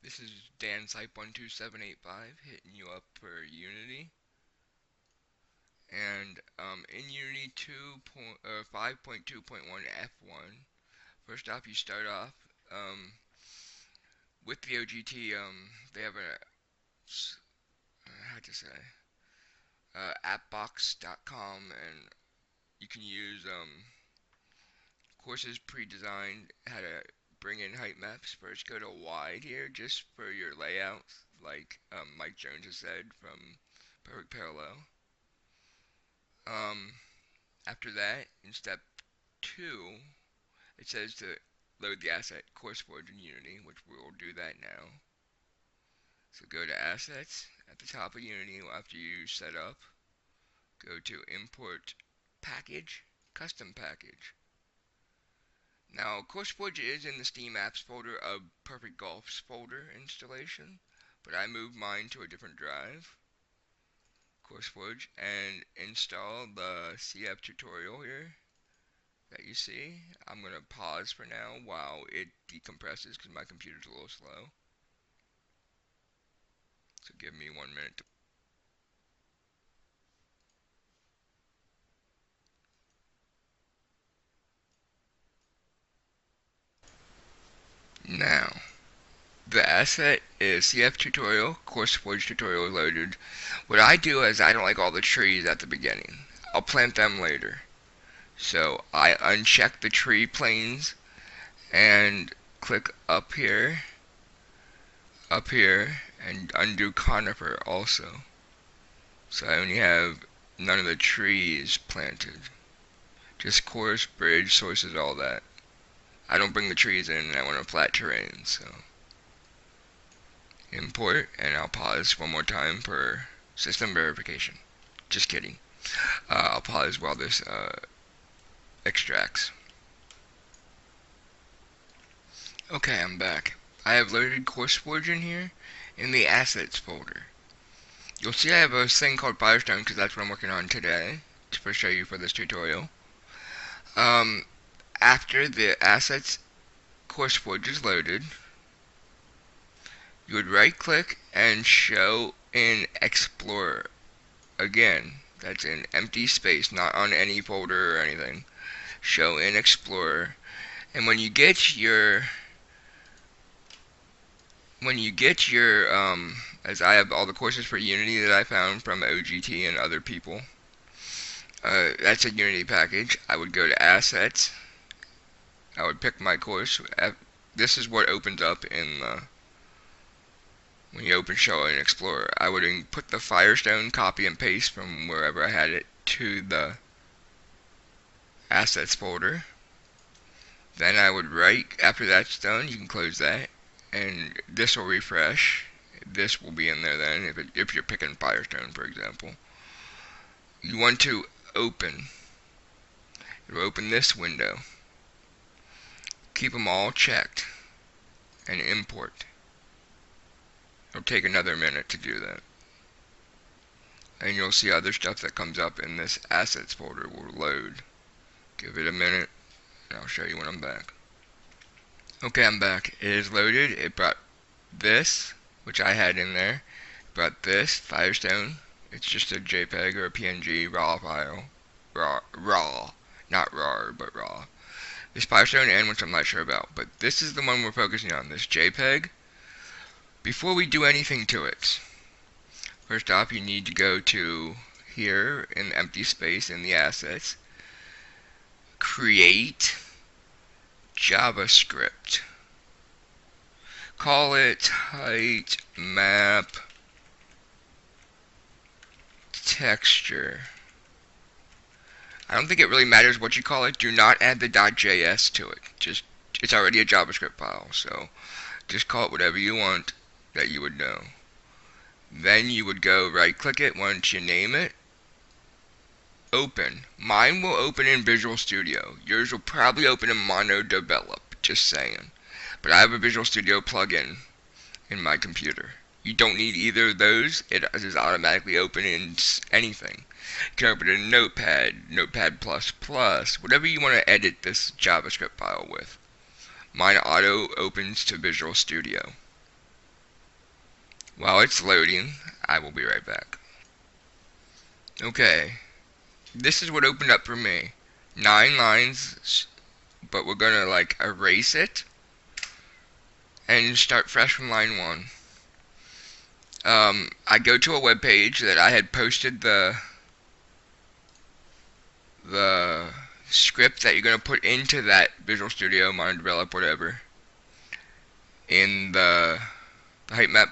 This is Dan Sype 12785 hitting you up for Unity. And in Unity 5.2.1 F1, first off, you start off with the OGT. They have how to say, appbox.com, and you can use courses pre-designed how to bring in height maps. First, go to wide here just for your layout, like Mike Jones has said from Perfect Parallel. Um, After that, in step 2, it says to load the asset CourseForge in Unity, which we will do that now. So go to Assets at the top of Unity after you set up. Go to Import Package, Custom Package. Now, CourseForge is in the Steam Apps folder of Perfect Golf's folder installation, but I moved mine to a different drive, CourseForge, and install the CF tutorial here that you see. I'm going to pause for now while it decompresses because my computer's a little slow. So give me 1 minute to. Now, the asset is CF tutorial, CourseForge tutorial loaded. What I do is I don't like all the trees at the beginning. I'll plant them later. So I uncheck the tree planes and click up here, and undo conifer also. So I only have none of the trees planted. Just course, bridge, sources, all that. I don't bring the trees in, and I want a flat terrain, so import, and I'll pause one more time for system verification. Just kidding. I'll pause while this extracts. Okay, I'm back. I have loaded CourseForge in here in the assets folder. You'll see I have a thing called Firestone because that's what I'm working on today to show you for this tutorial. After the assets CourseForge is loaded, you would right click and show in Explorer. Again, that's in empty space, not on any folder or anything. Show in Explorer. And when you get your as I have all the courses for Unity that I found from OGT and other people, that's a Unity package. I would go to Assets. I would pick my course. This is what opens up in when you open Show in Explorer. I would put the Firestone, copy and paste from wherever I had it to the Assets folder. Then I would after that's done, you can close that, and this will refresh. This will be in there then, if you're picking Firestone, for example. You want to open. It'll open this window. Keep them all checked, and import. It'll take another minute to do that. And you'll see other stuff that comes up in this assets folder will load. Give it a minute, and I'll show you when I'm back. Okay, I'm back. It is loaded. It brought this, which I had in there. It brought this, Firestone. It's just a JPEG or a PNG raw file. Raw. Not RAR, but raw. This Firestone N, which I'm not sure about. But this is the one we're focusing on, this JPEG. Before we do anything to it, first off, you need to go to here in empty space in the assets. Create JavaScript. Call it heightmap texture. I don't think it really matters what you call it. Do not add the .js to it. It's already a JavaScript file, so just call it whatever you want that you would know. Then you would go right click it once you name it. Open. Mine will open in Visual Studio. Yours will probably open in Mono Develop, just saying. But I have a Visual Studio plugin in my computer. You don't need either of those. It is automatically open in anything. You can open it in Notepad, Notepad++, whatever you want to edit this JavaScript file with. Mine auto opens to Visual Studio. While it's loading, I will be right back. Okay, this is what opened up for me. 9 lines, but we're gonna like erase it and start fresh from line 1. I go to a web page that I had posted the script that you're gonna put into that Visual Studio, Modern Develop, whatever, in the height map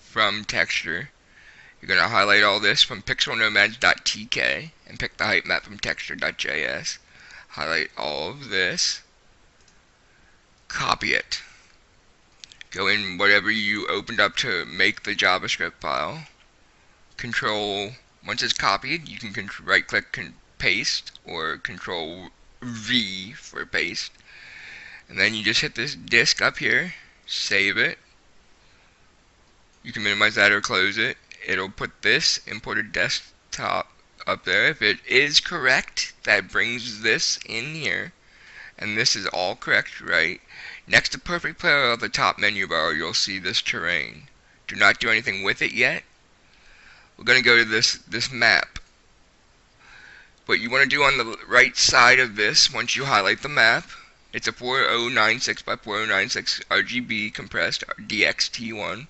from texture. You're gonna highlight all this from pixelnomads.tk and pick the height map from texture.js. Highlight all of this, copy it. Go in whatever you opened up to make the JavaScript file. Once it's copied, you can right click and paste, or Control V for paste. And then you just hit this disk up here, save it. You can minimize that or close it. It'll put this imported desktop up there. If it is correct, that brings this in here. And this is all correct, right? Next to perfect player of the top menu bar, you'll see this terrain. Do not do anything with it yet. We're going to go to this map. What you want to do on the right side of this, once you highlight the map, it's a 4096 by 4096 RGB compressed DXT1.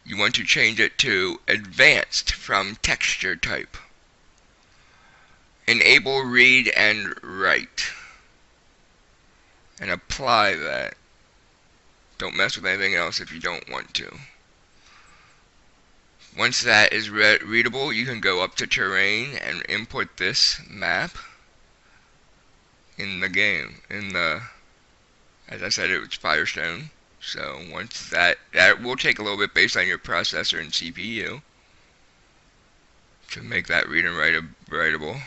You want to change it to advanced from texture type. Enable read and write. And apply that. Don't mess with anything else if you don't want to. Once that is readable, you can go up to terrain and import this map in the game. As I said, it's Firestone. So once that will take a little bit based on your processor and CPU to make that read and writable.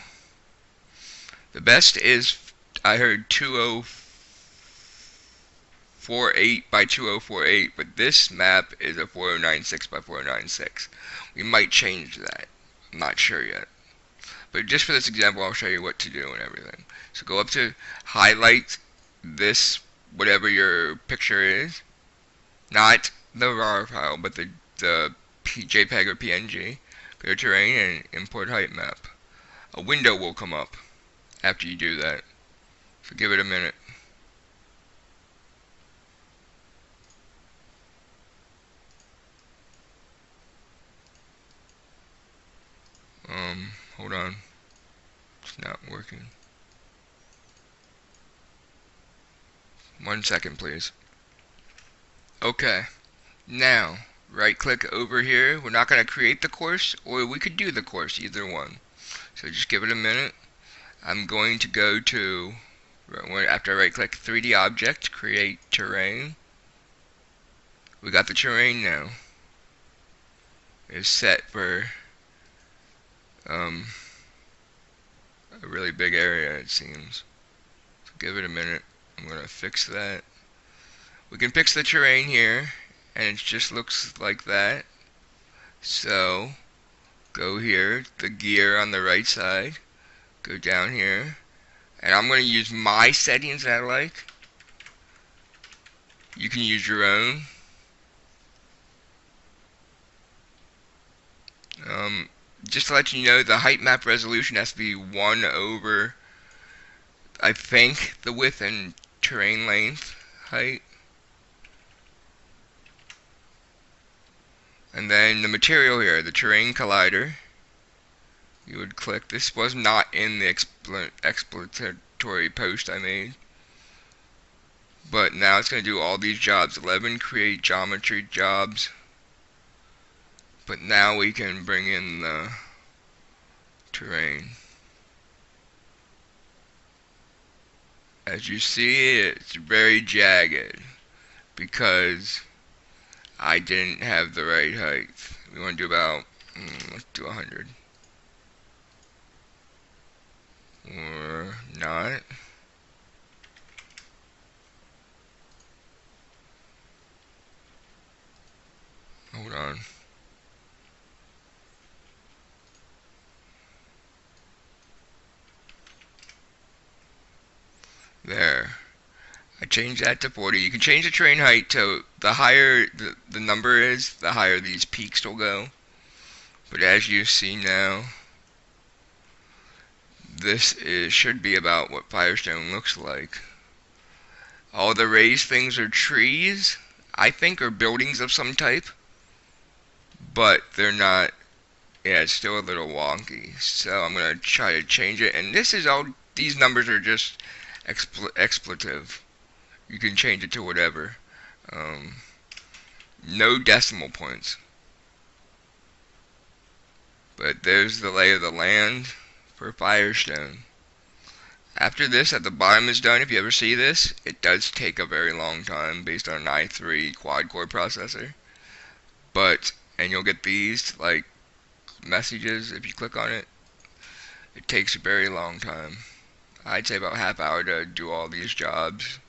The best is, I heard 2048 by 2048, but this map is a 4096 by 4096. We might change that. I'm not sure yet. But just for this example, I'll show you what to do and everything. So go up to highlight this, whatever your picture is. Not the RAR file, but the JPEG or PNG. Go to terrain and import height map. A window will come up after you do that. So give it a minute. Hold on. It's not working. 1 second, please. Okay. Now, right click over here. We're not going to create the course, or we could do the course, either one. So just give it a minute. I'm going to go to, after I right click, 3D object, create terrain. We got the terrain now. It's set for a really big area, it seems. So give it a minute. I'm going to fix that. We can fix the terrain here, and it just looks like that. So go here, the gear on the right side, go down here, and I'm going to use my settings that I like. You can use your own. Just to let you know, the height map resolution has to be 1 over, I think, the width and terrain length height. And then the material here, the terrain collider, you would click. This was not in the explanatory post I made, but now it's going to do all these jobs. 11 create geometry jobs, but now we can bring in the terrain. As you see, it's very jagged because I didn't have the right height. We want to do about, let's do 100. Or not. Hold on. There. I changed that to 40. You can change the terrain height to the higher the number is, the higher these peaks will go. But as you see now, should be about what Firestone looks like. All the raised things are trees, I think, are buildings of some type, but they're not. Yeah, it's still a little wonky. So I'm gonna try to change it. And this is all. These numbers are just expletive. You can change it to whatever. Um, no decimal points. But there's the lay of the land for Firestone. After this, at the bottom is done, if you ever see this, it does take a very long time based on an i3 quad-core processor. And you'll get these, like, messages if you click on it. It takes a very long time. I'd say about half hour to do all these jobs.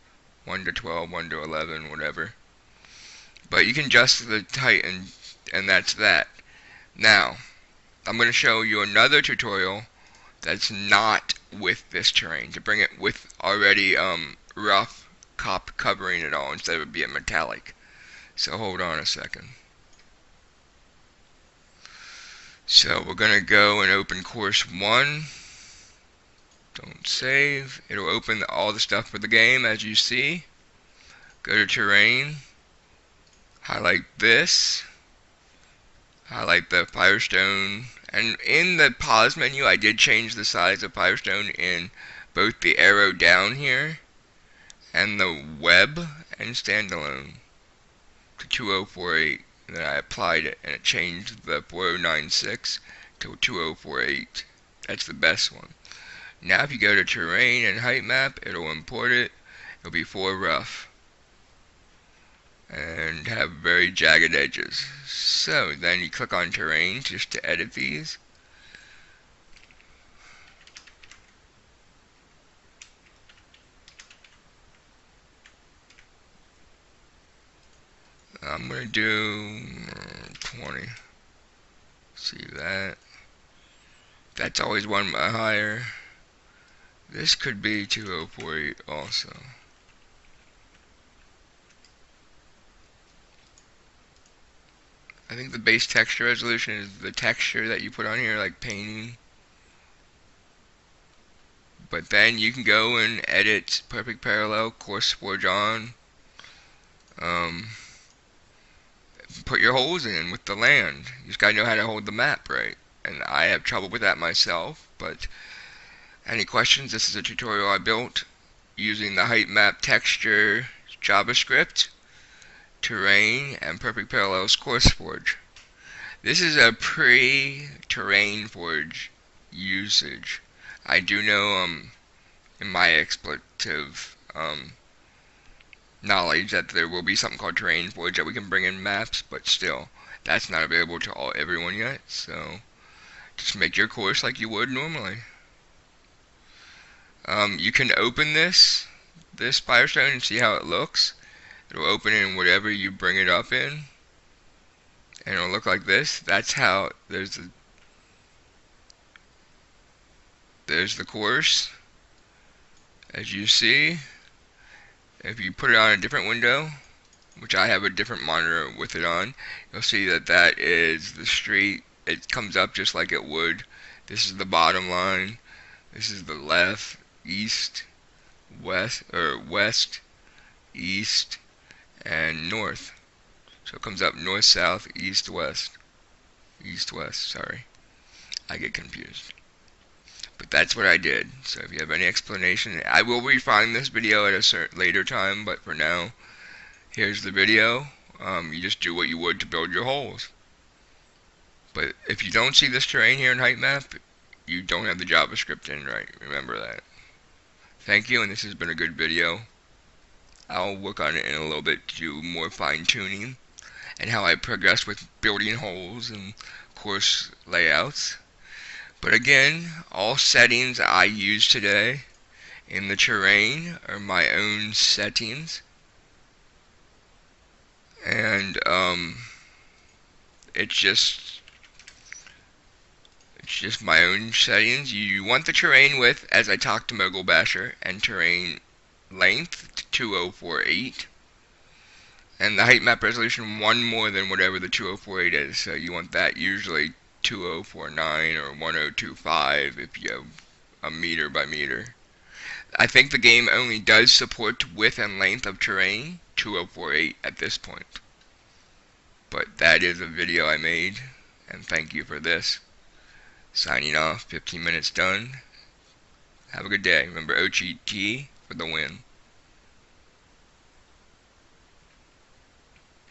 1 to 12, 1 to 11, whatever. But you can adjust the height and that's that. Now, I'm going to show you another tutorial that's not with this terrain, to bring it with already rough covering it all instead of it being metallic. So hold on a second. So we're going to go and open course 1. Don't save. It'll open all the stuff for the game as you see. Go to terrain. Highlight this. Highlight the Firestone. And in the pause menu, I did change the size of Firestone in both the arrow down here and the web and standalone to 2048. And then I applied it and it changed the 4096 to 2048. That's the best one. Now if you go to terrain and height map, it'll import it. It'll be 4 rough and have very jagged edges. So then you click on terrain just to edit these. I'm going to do 20. See that? That's always one higher. This could be 2048 also. I think the base texture resolution is the texture that you put on here, like painting. But then you can go and edit perfect parallel, coarse forge on. Put your holes in with the land. You just gotta know how to hold the map right. And I have trouble with that myself, but any questions? This is a tutorial I built using the height map texture, JavaScript, terrain, and perfect parallels coarse forge. This is a pre-terrain forge usage. I do know in my expletive knowledge that there will be something called terrain forge that we can bring in maps, but still, that's not available to everyone yet. So just make your course like you would normally. You can open this Firestone and see how it looks. It'll open in whatever you bring it up in, and it'll look like this. That's how there's the course, as you see. If you put it on a different window, which I have a different monitor with it on, you'll see that that is the street. It comes up just like it would. This is the bottom line. This is the left, east, west, east, and north. So it comes up north, south, east, west. East, west, sorry. I get confused. But that's what I did. So if you have any explanation, I will refine this video at a later time, but for now, here's the video. You just do what you would to build your holes. But if you don't see this terrain here in height map, you don't have the JavaScript in right. Remember that. Thank you, and this has been a good video. I'll work on it in a little bit to do more fine tuning and how I progress with building holes and course layouts. But again, all settings I use today in the terrain are my own settings. And it's just my own settings. You want the terrain width, as I talked to Mogul Basher, and terrain length 2048. And the height map resolution one more than whatever the 2048 is. So you want that usually 2049 or 1025 if you have a meter by meter. I think the game only does support width and length of terrain 2048 at this point. But that is a video I made, and thank you for this. Signing off, 15 minutes done. Have a good day. Remember OGT for the win.